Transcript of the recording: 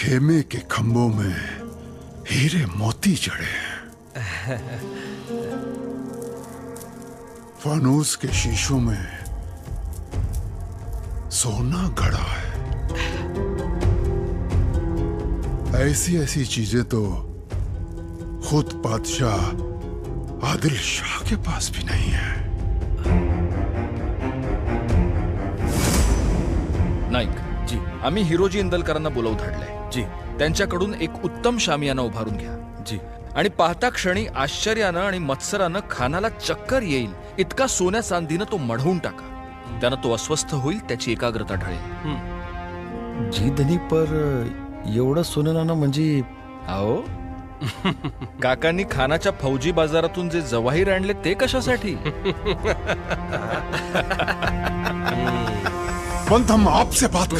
खेमे के खंभों में हीरे मोती जड़े हैं, फानूस के शीशों में सोना गड़ा है। ऐसी ऐसी चीजें तो खुद बादशाह आदिल शाह के पास भी नहीं है। नाईक जी, आम्ही हिरोजी इंदलकरांना बोलवून धाडलंय जी. त्यांच्याकडून एक उत्तम शामियाना उभारून घ्या जी. आणि पाहता क्षणी आश्चर्यानं आणि मत्सरानं खानाला चक्कर येईल इतका सोन्या चांदीनं तो मढवून टाका. त्यानं तो अस्वस्थ होईल, त्याची एकाग्रता ढळेल. जी धनी, पर एवढं सोनं नाणं म्हणजे? अहो काकांनी खानाच्या फौजी बाजारातून जे जवाहीर आणले ते कशासाठी? पंत, हम आपसे बात